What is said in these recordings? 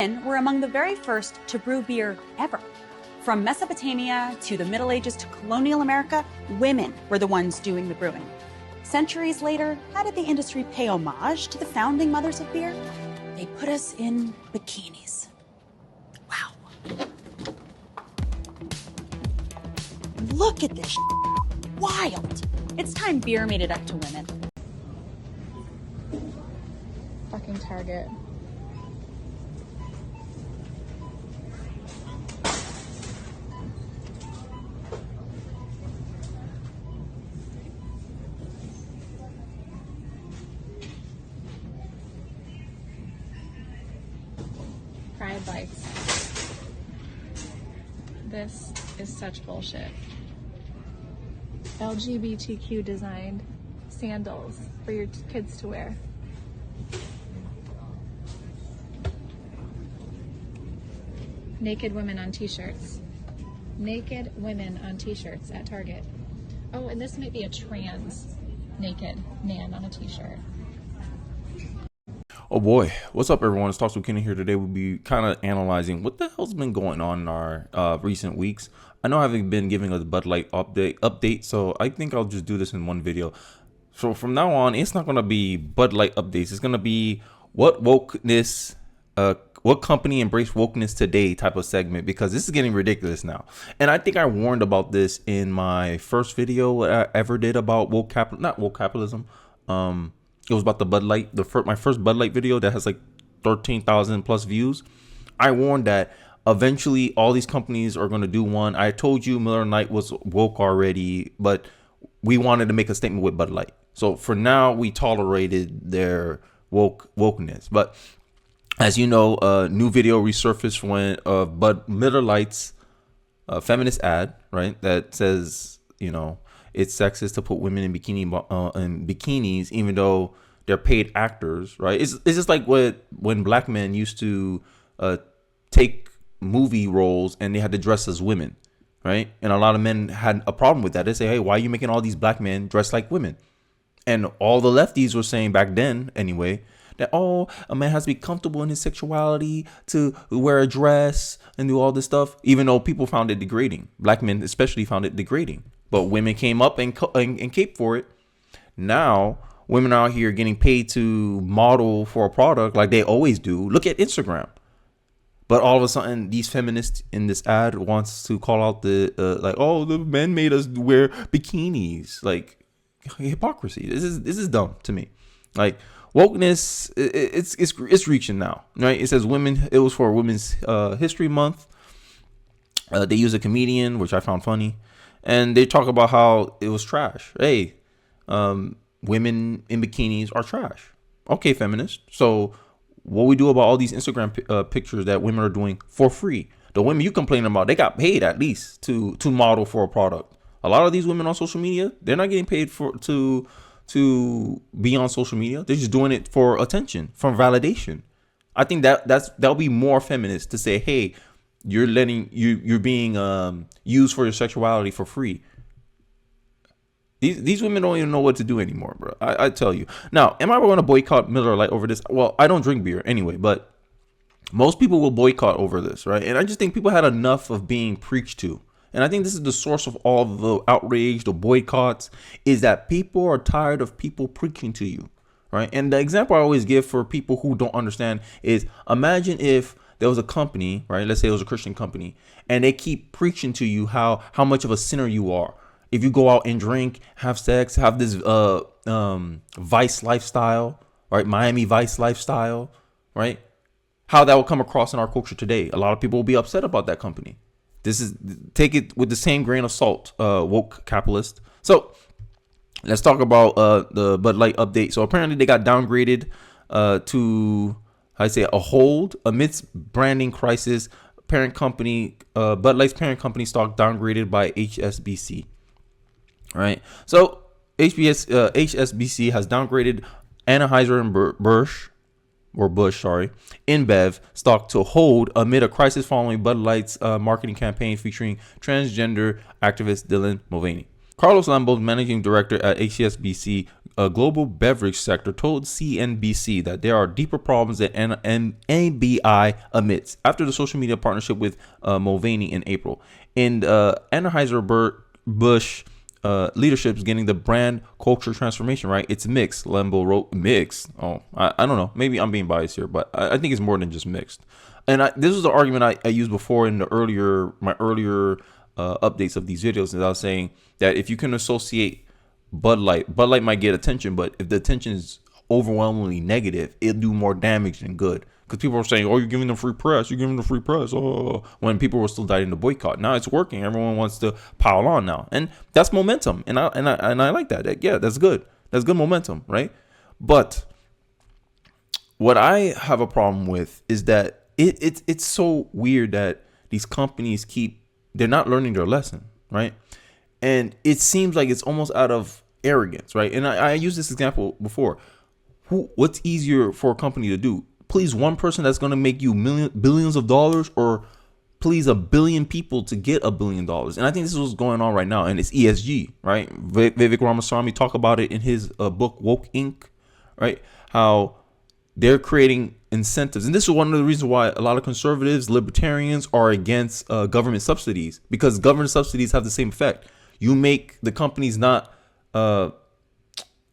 Women were among the very first to brew beer ever. From Mesopotamia to the Middle Ages to colonial America, women were the ones doing the brewing. Centuries later, how did the industry pay homage to the founding mothers of beer? They put us in bikinis. Wow. Look at this wild. It's time beer made it up to women. Fucking Target. Pride Bites. This is such bullshit. LGBTQ designed sandals for your kids to wear. Naked women on t-shirts. Naked women on t-shirts at Target. Oh, and this might be a trans naked man on a t-shirt. Oh boy, what's up everyone? It's Talks with Kenny here. Today we'll be kind of analyzing what the hell's been going on in our recent weeks. I know I haven't been giving a Bud Light update, so I think I'll just do this in one video. So from now on, it's not going to be Bud Light updates. It's going to be what wokeness, what company embraced wokeness today type of segment, because this is getting ridiculous now. And I think I warned about this in my first video I ever did about not woke capitalism. It was about the Bud Light, my first Bud Light video that has like 13,000 plus views. I warned that eventually all these companies are going to do one. I told you Miller Lite was woke already, but we wanted to make a statement with Bud Light. So for now, we tolerated their wokeness. But as you know, a new video resurfaced when Miller Lite's feminist ad, right, that says, you know, it's sexist to put women in bikinis, even though they're paid actors, right? It's just like when black men used to take movie roles and they had to dress as women, right? And a lot of men had a problem with that. They say, hey, why are you making all these black men dress like women? And all the lefties were saying back then, anyway, that, oh, a man has to be comfortable in his sexuality to wear a dress and do all this stuff, even though people found it degrading. Black men especially found it degrading. But women came up and caped for it. Now, women are out here getting paid to model for a product like they always do. Look at Instagram. But all of a sudden, these feminists in this ad wants to call out the, like, oh, the men made us wear bikinis. Like, hypocrisy. This is dumb to me. Like, wokeness, it's reaching now, right? It says women, it was for Women's History Month. They use a comedian, which I found funny. And they talk about how it was trash. Hey, women in bikinis are trash. Okay, feminist. So what we do about all these Instagram pictures that women are doing for free? The women you complain about, they got paid at least to model for a product. A lot of these women on social media, they're not getting paid to be on social media. They're just doing it for attention, for validation. I think that'll be more feminist to say, hey, you're being used for your sexuality for free. These women don't even know what to do anymore, bro. I tell you. Now, am I going to boycott Miller Lite over this? Well, I don't drink beer anyway, but most people will boycott over this, right? And I just think people had enough of being preached to. And I think this is the source of all the outrage, the boycotts, is that people are tired of people preaching to you, right? And the example I always give for people who don't understand is, imagine if there was a company, right? Let's say it was a Christian company, and they keep preaching to you how much of a sinner you are. If you go out and drink, have sex, have this vice lifestyle, right? Miami Vice lifestyle, right? How that will come across in our culture today. A lot of people will be upset about that company. Take it with the same grain of salt, woke capitalist. So let's talk about the Bud Light update. So apparently they got downgraded to, a hold amidst branding crisis. Parent company, Bud Light's parent company stock downgraded by HSBC. Right. So HSBC has downgraded Anheuser and Busch, InBev stock to hold amid a crisis following Bud Light's marketing campaign featuring transgender activist Dylan Mulvaney. Carlos Lambo, managing director at HSBC a global beverage sector told CNBC that there are deeper problems that ABI admits after the social media partnership with Mulvaney in April. And Anheuser-Busch leadership is getting the brand culture transformation right. It's mixed. Lembo wrote mixed. Oh, I don't know. Maybe I'm being biased here, but I think it's more than just mixed. And this was the argument I used before in my earlier updates of these videos. And I was saying that if you can associate Bud Light might get attention, but if the attention is overwhelmingly negative, it'll do more damage than good. Because people are saying, "Oh, you're giving them free press. You're giving them free press." Oh, when people were still dying to boycott. Now it's working. Everyone wants to pile on now, and that's momentum. And I like that. Yeah, that's good. That's good momentum, right? But what I have a problem with is that it's so weird that these companies they're not learning their lesson, right? And it seems like it's almost out of arrogance, right? And I used this example before. What's easier for a company to do? Please one person that's going to make you billions of dollars, or please a billion people to get $1 billion? And I think this is what's going on right now. And it's ESG, right? Vivek Ramaswamy talked about it in his book, Woke Inc., right? How they're creating incentives. And this is one of the reasons why a lot of conservatives, libertarians are against government subsidies, because government subsidies have the same effect. You make the companies not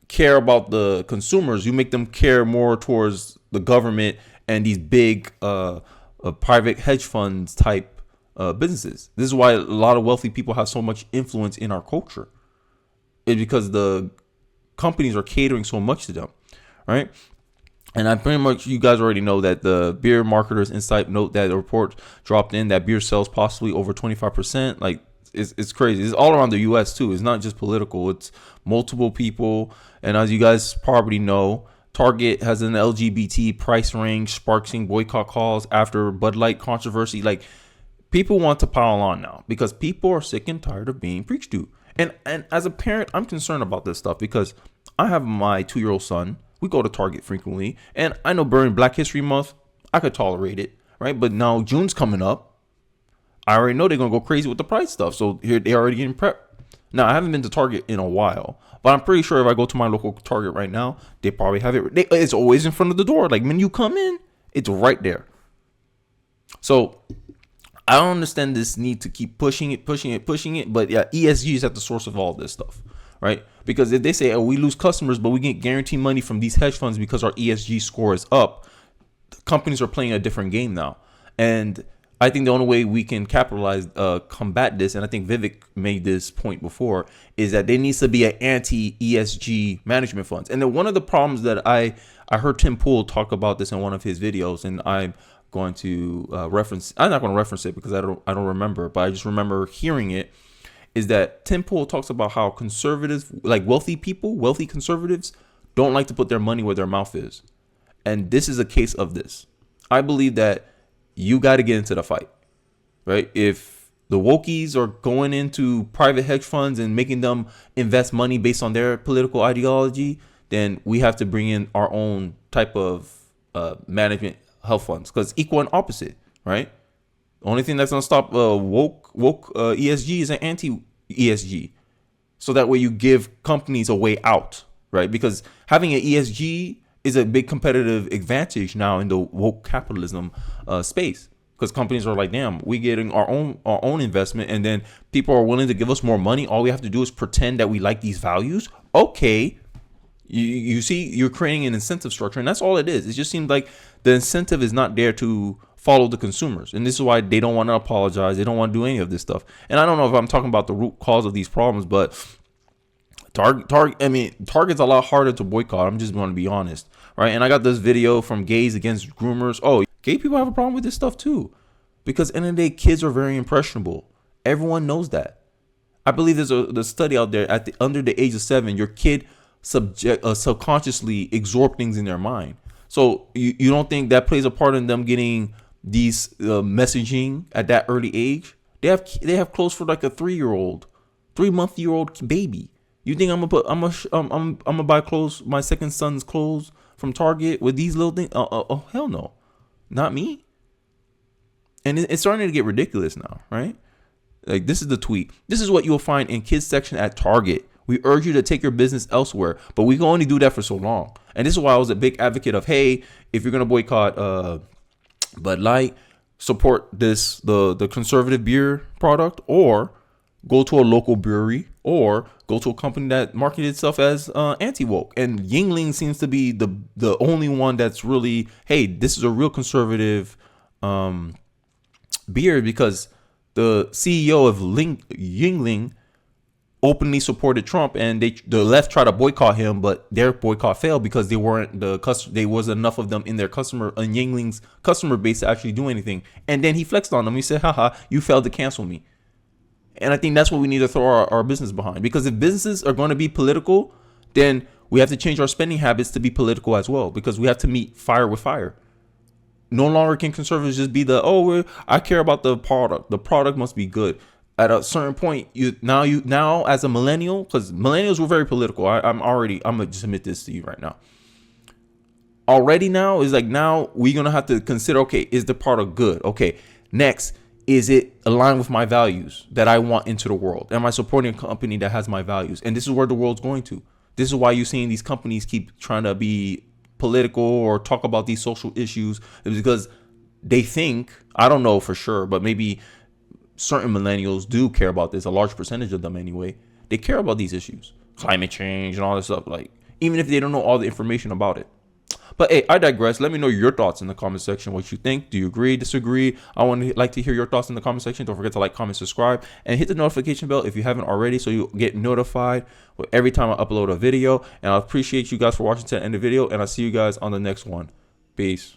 care about the consumers. You make them care more towards the government and these big private hedge funds type businesses. This is why a lot of wealthy people have so much influence in our culture. It's because the companies are catering so much to them, right? And I pretty much, you guys already know that the Beer Marketers Insight note that the report dropped in that beer sells possibly over 25%. Like, it's crazy. It's all around the U.S. too. It's not just political. It's multiple people. And as you guys probably know, Target has an LGBT price range sparking boycott calls after Bud Light controversy. Like, people want to pile on now because people are sick and tired of being preached to. And as a parent, I'm concerned about this stuff because I have my 2-year-old son. We go to Target frequently, and I know during Black History Month, I could tolerate it, right? But now June's coming up. I already know they're going to go crazy with the price stuff. So here they're already getting prepped. Now, I haven't been to Target in a while, but I'm pretty sure if I go to my local Target right now, they probably have it. It's always in front of the door. Like, when you come in, it's right there. So I don't understand this need to keep pushing it. But yeah, ESG is at the source of all this stuff, right? Because if they say, "Oh, we lose customers, but we get guaranteed money from these hedge funds because our ESG score is up," companies are playing a different game now. And I think the only way we can combat this, and I think Vivek made this point before, is that there needs to be an anti-ESG management funds. And then one of the problems that I heard Tim Pool talk about this in one of his videos, and I'm going to reference. I'm not going to reference it because I don't remember, but I just remember hearing it. Is that Tim Pool talks about how conservatives, like wealthy conservatives, don't like to put their money where their mouth is. And this is a case of this. I believe that you got to get into the fight, right? If the wokies are going into private hedge funds and making them invest money based on their political ideology, then we have to bring in our own type of management health funds, because equal and opposite, right? The only thing that's going to stop woke ESG is an anti-ESG. So that way you give companies a way out, right? Because having an ESG is a big competitive advantage now in the woke capitalism space. Because companies are like, damn, we're getting our own investment, and then people are willing to give us more money. All we have to do is pretend that we like these values. Okay. You see, you're creating an incentive structure, and that's all it is. It just seems like the incentive is not there to follow the consumers. And this is why they don't want to apologize. They don't want to do any of this stuff. And I don't know if I'm talking about the root cause of these problems, but Target's a lot harder to boycott. I'm just going to be honest, right? And I got this video from Gays Against Groomers. Oh, gay people have a problem with this stuff too, because at the end of the day, kids are very impressionable. Everyone knows that. I believe there's a study out there under the age of 7, your kid subconsciously absorb things in their mind. So you don't think that plays a part in them getting these messaging at that early age? They have clothes for like a 3-month-old baby. You think I'm gonna buy clothes, my second son's clothes from Target with these little things? Oh hell no, not me. And it's starting to get ridiculous now, right? Like, this is the tweet. This is what you'll find in kids section at Target, We urge you to take your business elsewhere, but we can only do that for so long. And this is why I was a big advocate of, hey, if you're going to boycott Bud Light, support the conservative beer product, or go to a local brewery, or go to a company that marketed itself as anti-woke. And Yingling seems to be the only one that's really, hey, this is a real conservative beer, because the CEO of Yingling openly supported Trump, and the left tried to boycott him, but their boycott failed because there wasn't enough of them in their Yingling's customer base to actually do anything. And then he flexed on them. He said, haha, you failed to cancel me. And I think that's what we need to throw our business behind, because if businesses are going to be political, then we have to change our spending habits to be political as well, because we have to meet fire with fire. No longer can conservatives just be I care about the product. The product must be good. At a certain point, now as a millennial, because millennials were very political. I'm gonna just admit this to you right now. Already now is like, now we're gonna have to consider, okay, is the product good? Okay, next, is it aligned with my values that I want into the world? Am I supporting a company that has my values? And this is where the world's going to. This is why you're seeing these companies keep trying to be political or talk about these social issues, because they think, I don't know for sure, but maybe certain millennials do care about this. A large percentage of them anyway. They care about these issues, climate change and all this stuff, like, even if they don't know all the information about it. But hey, I digress. Let me know your thoughts in the comment section. What you think? Do you agree? Disagree? I like to hear your thoughts in the comment section. Don't forget to like, comment, subscribe, and hit the notification bell if you haven't already, so you get notified every time I upload a video. And I appreciate you guys for watching to the end of the video, and I'll see you guys on the next one. Peace.